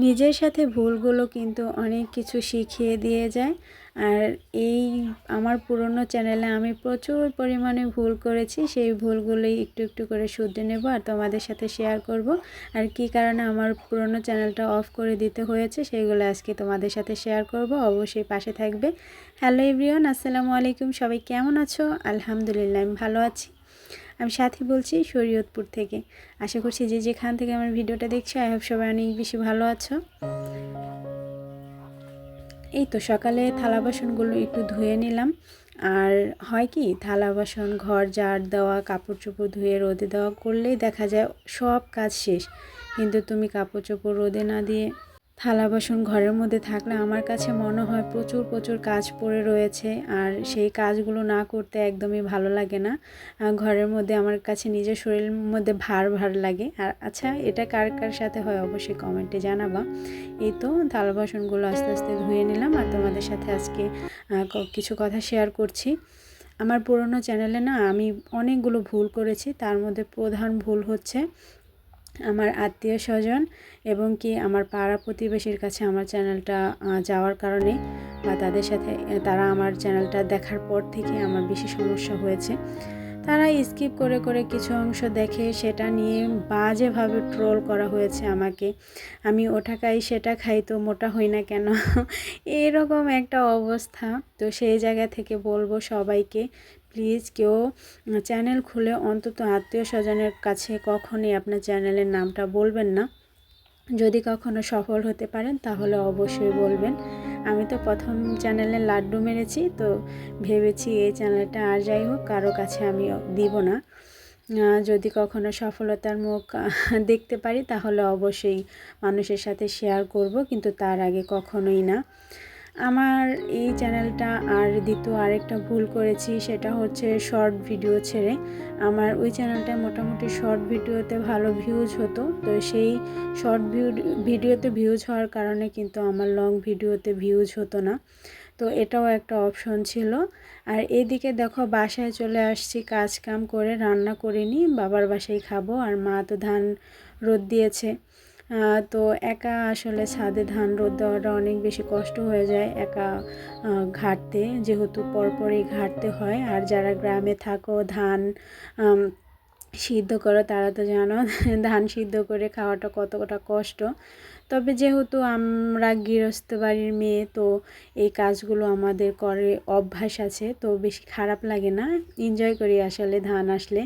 নিজের সাথে ভুলগুলো কিন্তু অনেক কিছু শিখিয়ে দিয়ে যায়। আর এই আমার পুরনো চ্যানেলে আমি প্রচুর পরিমাণে ভুল করেছি, সেই ভুলগুলোই একটু একটু করে শুধরে নেব আর তোমাদের সাথে শেয়ার করব। আর কি কারণে আমার পুরনো চ্যানেলটা অফ করে দিতে হয়েছে সেইগুলো আজকে তোমাদের সাথে শেয়ার করব, অবশ্যই পাশে থাকবে। হ্যালো এভরিওয়ান, আসসালামু আলাইকুম। সবাই কেমন আছো? আলহামদুলিল্লাহ আমি ভালো আছি। আমি সাথী বলছি শরীয়তপুর থেকে। আশা করছি যে যেখান থেকে আমার ভিডিওটা দেখছো আই হোপ সবাই অনেক বেশি ভালো আছো। এই তো সকালে থালা বাসনগুলো একটু ধুয়ে নিলাম। আর হয় কি, থালা বাসন, ঘর ঝাড় দেওয়া, কাপড় চোপড় ধুয়ে রোদে দেওয়া করলেই দেখা যায় সব কাজ শেষ। কিন্তু তুমি কাপড় চোপড় রোদে না দিয়ে থালা বাসন ঘরের মধ্যে থাকলে আমার কাছে মনে হয় প্রচুর প্রচুর কাজ পড়ে রয়েছে, আর সেই কাজগুলো না করতে একদমই ভালো লাগে না। ঘরের মধ্যে আমার কাছে নিজের শরীরের মধ্যে ভার ভার লাগে। আর আচ্ছা, এটা কার কার সাথে হয় অবশ্যই কমেন্টে জানাবা। এই তো থালা বাসনগুলো আস্তে আস্তে ধুয়ে নিলাম আর তোমাদের সাথে আজকে কিছু কথা শেয়ার করছি। আমার পুরনো চ্যানেলে না আমি অনেকগুলো ভুল করেছি, তার মধ্যে প্রধান ভুল হচ্ছে আমার আত্মীয় স্বজন এবং কি আমার পাড়া প্রতিবেশীর কাছে আমার চ্যানেলটা যাওয়ার কারণে বা তাদের সাথে তারা আমার চ্যানেলটা দেখার পর থেকে আমার বেশি সমস্যা হয়েছে। তারা স্কিপ করে করে কিছু অংশ দেখে সেটা নিয়ে বাজেভাবে ট্রোল করা হয়েছে আমাকে। আমি ওটা খাই সেটা খাই তো মোটা হই না কেন, এরকম একটা অবস্থা। তো সেই জায়গা থেকে বলবো সবাইকে, প্লিজ কেউ চ্যানেল খুলে অন্তত আত্মীয় স্বজনের কাছে কখনোই আপনার চ্যানেলের নামটা বলবেন না। যদি কখনো সফল হতে পারেন তাহলে অবশ্যই বলবেন। আমি তো প্রথম চ্যানেলে লাড্ডু মেরেছি, তো ভেবেছি এই চ্যানেলটা আর যাই হোক কারো কাছে আমি দিব না। যদি কখনো সফলতার মুখ দেখতে পারি তাহলে অবশ্যই মানুষের সাথে শেয়ার করব, কিন্তু তার আগে কখনোই না। আমার এই চ্যানেলটা আর দ্বিতীয় আরেকটা ভুল করেছি, সেটা হচ্ছে শর্ট ভিডিও ছেড়ে। আমার ওই চ্যানেলটা মোটামুটি শর্ট ভিডিওতে ভালো ভিউজ হতো, তো সেই শর্ট ভিডিওতে ভিউজ হওয়ার কারণে কিন্তু আমার লং ভিডিওতে ভিউজ হতো না। তো এটাও একটা অপশন ছিল। আর এদিকে দেখো বাসায় চলে আসছি, কাজ কাম করে, রান্না করিনি, বাবার বাসায় খাবো। আর মা তো ধান রোদ দিয়েছে, তো একা আসলে ছাদে ধান রোদ দেওয়াটা অনেক বেশি কষ্ট হয়ে যায় একা ঘাটতে, যেহেতু পরপরই ঘাটতে হয়। আর যারা গ্রামে থাকো ধান সিদ্ধ করো তারা তো জানো ধান সিদ্ধ করে খাওয়াটা কতটা কষ্ট। তবে যেহেতু আমরা গৃহস্থ বাড়ির মেয়ে, তো এই কাজগুলো আমাদের করে অভ্যাস আছে, তো বেশি খারাপ লাগে না, এনজয় করি আসলে ধান আসলে।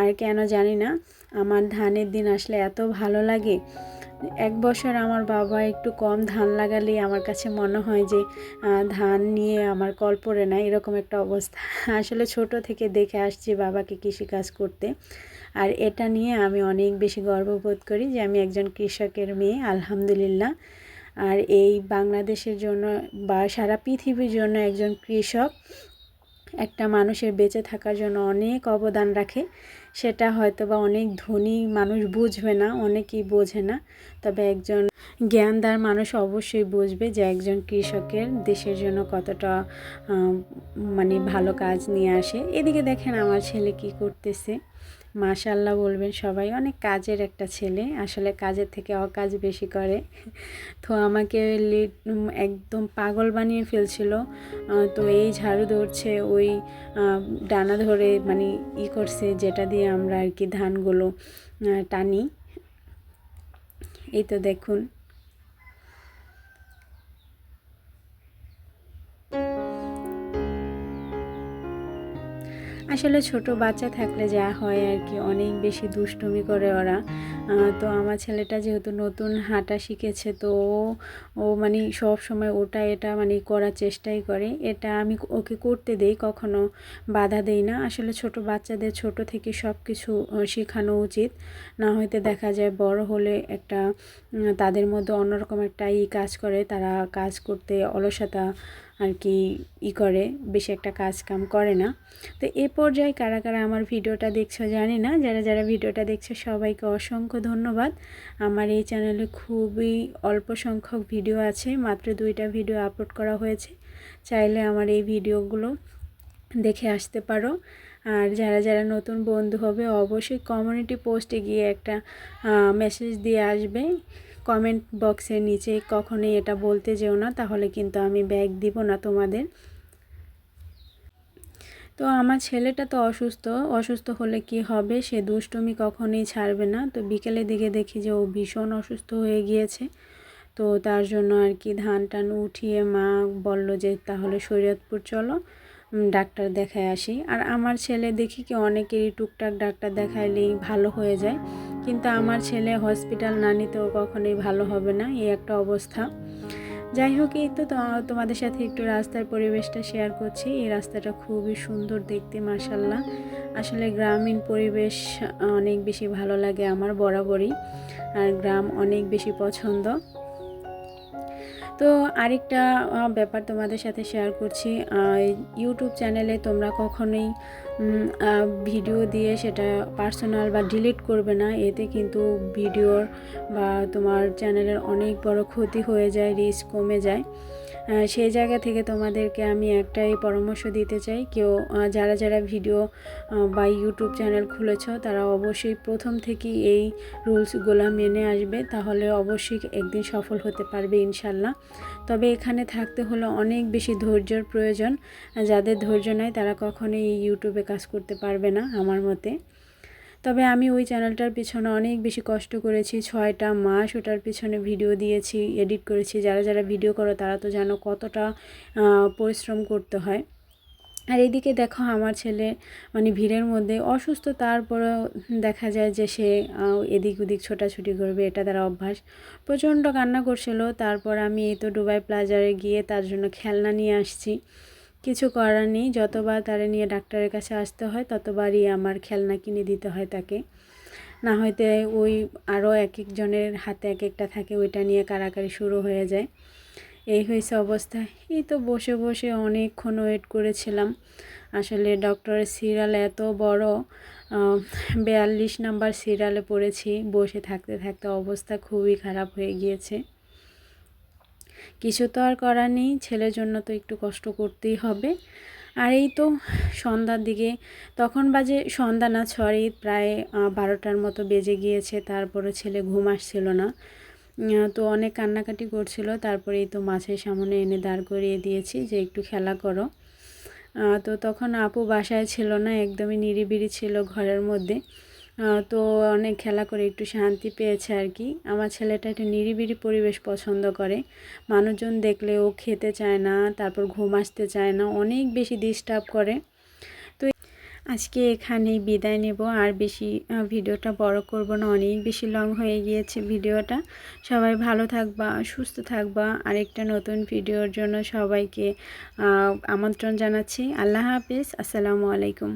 আর কেন জানি না আমার ধানের দিন আসলে এত ভালো লাগে। এক বছর আমার বাবা একটু কম ধান লাগালেই আমার কাছে মনে হয় যে ধান নিয়ে আমার কল পড়ে না, এরকম একটা অবস্থা। আসলে ছোট থেকে দেখে আসছি বাবাকে কৃষিকাজ করতে, আর এটা নিয়ে আমি অনেক বেশি গর্ববোধ করি যে আমি একজন কৃষকের মেয়ে, আলহামদুলিল্লাহ। আর এই বাংলাদেশের জন্য বা সারা পৃথিবীর জন্য একজন কৃষক একটা মানুষের বেঁচে থাকার জন্য অনেক অবদান রাখে। সেটা হয়তো বা অনেক ধনী মানুষ বুঝবে না, অনেকেই বোঝে না, তবে একজন জ্ঞানদার মানুষ অবশ্যই বুঝবে যে একজন কৃষকের দেশের জন্য কতটা মানে ভালো কাজ নিয়ে আসে। এদিকে দেখেন আমার ছেলে কি করতেছে, মাশাআল্লাহ বলবেন সবাই, অনেক কাজের একটা ছেলে, আসলে কাজের থেকে অকাজ বেশি করে। তো আমাকে একদম পাগল বানিয়ে ফেলছিল। তো এই ঝাড়ু ধরছে, ওই ডানা ধরে মানে করছে, যেটা দিয়ে আমরা আর কি ধানগুলো টানি। এই তো দেখুন। আসলে ছোট বাচ্চা থাকলে যা হয় আর কি, অনেক বেশি দুষ্টুমি করে ওরা। তো আমার ছেলেটা যেহেতু নতুন হাঁটা শিখেছে, তো ও মানে সব সময় ওটা এটা মানে করার চেষ্টাই করে। এটা আমি ওকে করতে দেই, কখনো বাধা দেই না। আসলে ছোট বাচ্চাদের ছোট থেকে সব কিছু শেখানো উচিত, না হয়তো দেখা যায় বড় হলে একটা তাদের মধ্যে অন্যরকম একটা কাজ করে, তারা কাজ করতে অলসতা আর কি করে, বেশি একটা কাজ কাম করে না। তো এ পর্যায়ে কারা কারা আমার ভিডিওটা দেখছো জানি না, যারা যারা ভিডিওটা দেখছো সবাইকে অসংখ্য ধন্যবাদ। আমার এই চ্যানেলে খুবই অল্প সংখ্যক ভিডিও আছে, মাত্র 2টা ভিডিও আপলোড করা হয়েছে। চাইলে আমার এই ভিডিওগুলো দেখে আসতে পারো। আর যারা যারা নতুন বন্ধু হবে অবশ্যই কমিউনিটি পোস্টে গিয়ে একটা মেসেজ দিয়ে আসবে। কমেন্ট বক্সের নিচে কখনোই এটা বলতে যেও না, তাহলে কিন্তু আমি ব্যাগ দিব না তোমাদের। তো আমার ছেলেটা তো অসুস্থ হলে কি হবে, সে দুষ্টুমি কখনোই ছাড়বে না। তো বিকেলের দিকে দেখি যে ও ভীষণ অসুস্থ হয়ে গিয়েছে। তো তার জন্য আর কি ধান টান উঠিয়ে মা বলল যে তাহলে শরীয়তপুর চলো, ডাক্তার দেখায় আসি। আর আমার ছেলে দেখি কি অনেকেরই টুকটাক ডাক্তার দেখাইলেই ভালো হয়ে যায়, কিন্তু আমার ছেলে হসপিটাল না নিতেও কখনোই ভালো হবে না, এই একটা অবস্থা। যাই হোক, এই তো তোমাদের সাথে একটু রাস্তার পরিবেশটা শেয়ার করছি। এই রাস্তাটা খুবই সুন্দর দেখতে, মাশাল্লাহ। আসলে গ্রামীণ পরিবেশ অনেক বেশি ভালো লাগে আমার বরাবরই, আর গ্রাম অনেক বেশি পছন্দ। তো আরেকটা ব্যাপার তোমাদের সাথে শেয়ার করছি। ইউটিউব চ্যানেলে তোমরা কখনোই ভিডিও দিয়ে সেটা পার্সোনাল বা ডিলিট করবে না, এতে কিন্তু ভিডিওর বা তোমার চ্যানেলের অনেক বড় ক্ষতি হয়ে যায়, রিচ কমে যায়। সেই জায়গা থেকে তোমাদেরকে আমি একটাই পরামর্শ দিতে চাই, কেউ যারা ভিডিও বা ইউটিউব চ্যানেল খুলেছ তারা অবশ্যই প্রথম থেকেই এই রুলসগুলো মেনে আসবে, তাহলে অবশ্যই একদিন সফল হতে পারবে ইনশাল্লাহ। তবে এখানে থাকতে হলে অনেক বেশি ধৈর্যের প্রয়োজন, যাদের ধৈর্য নাই তারা কখনোই ইউটিউবে কাজ করতে পারবে না আমার মতে। তবে আমি ওই চ্যানেলটার পিছনে অনেক বেশি কষ্ট করেছি, 6টা মাস ওটার পিছনে ভিডিও দিয়েছি, এডিট করেছি। যারা ভিডিও করো তারা তো জানো কতটা পরিশ্রম করতে হয়। আর এইদিকে দেখো আমার ছেলে মানে ভিড়ের মধ্যে অসুস্থ, তারপরেও দেখা যায় যে সে এদিক ওদিক ছোটাছুটি করবে, এটা তার অভ্যাস। প্রচণ্ড কান্না করছিল। তারপর আমি এই তো দুবাই প্লাজারে গিয়ে তার জন্য খেলনা নিয়ে আসছি। কিছু করার নেই, যতবার তারে নিয়ে ডাক্তারের কাছে আসতে হয় ততবারই আমার খেলনা কিনে দিতে হয় তাকে, না হয়তো ওই আরও এক একজনের হাতে এক একটা থাকে, ওইটা নিয়ে কাড়াকাড়ি শুরু হয়ে যায়। এই হয়েছে অবস্থা। এই তো বসে বসে অনেকক্ষণ ওয়েট করেছিলাম। আসলে ডক্টরের সিরিয়াল এত বড়, 42 নাম্বার সিরিয়ালে পড়েছি। বসে থাকতে থাকতে অবস্থা খুবই খারাপ হয়ে গিয়েছে। কিছু তো আর করার নেই, ছেলের জন্য তো একটু কষ্ট করতেই হবে। আর এই তো সন্ধ্যার দিকে, তখন বাজে সন্ধ্যা না, সরি প্রায় 12টার মতো বেজে গিয়েছে। তারপরে ছেলে ঘুম আসছিল না, তো অনেক কান্নাকাটি করছিল। তারপরে এই তো মাছের সামনে এনে দাঁড় করিয়ে দিয়েছি যে একটু খেলা করো। তো তখন আপু বাসায় ছিল না, একদমই নিরিবিলি ছিল ঘরের মধ্যে। তো অনেক খেলা করে একটু শান্তি পেয়েছে আর কি। আমার ছেলেটা একটু নিরিবিলি পরিবেশ পছন্দ করে, মানুষজন দেখলে ও খেতে চায় না, তারপর ঘুম আসতে চায় না, অনেক বেশি ডিস্টার্ব করে। তো আজকে এখানেই বিদায় নেব, আর বেশি ভিডিওটা বড় করব না, অনেক বেশি লং হয়ে গিয়েছে ভিডিওটা। সবাই ভালো থাকবা, সুস্থ থাকবা। আরেকটা নতুন ভিডিওর জন্য সবাইকে আমন্ত্রণ জানাচ্ছি। আল্লাহ হাফেজ, আসসালামু আলাইকুম।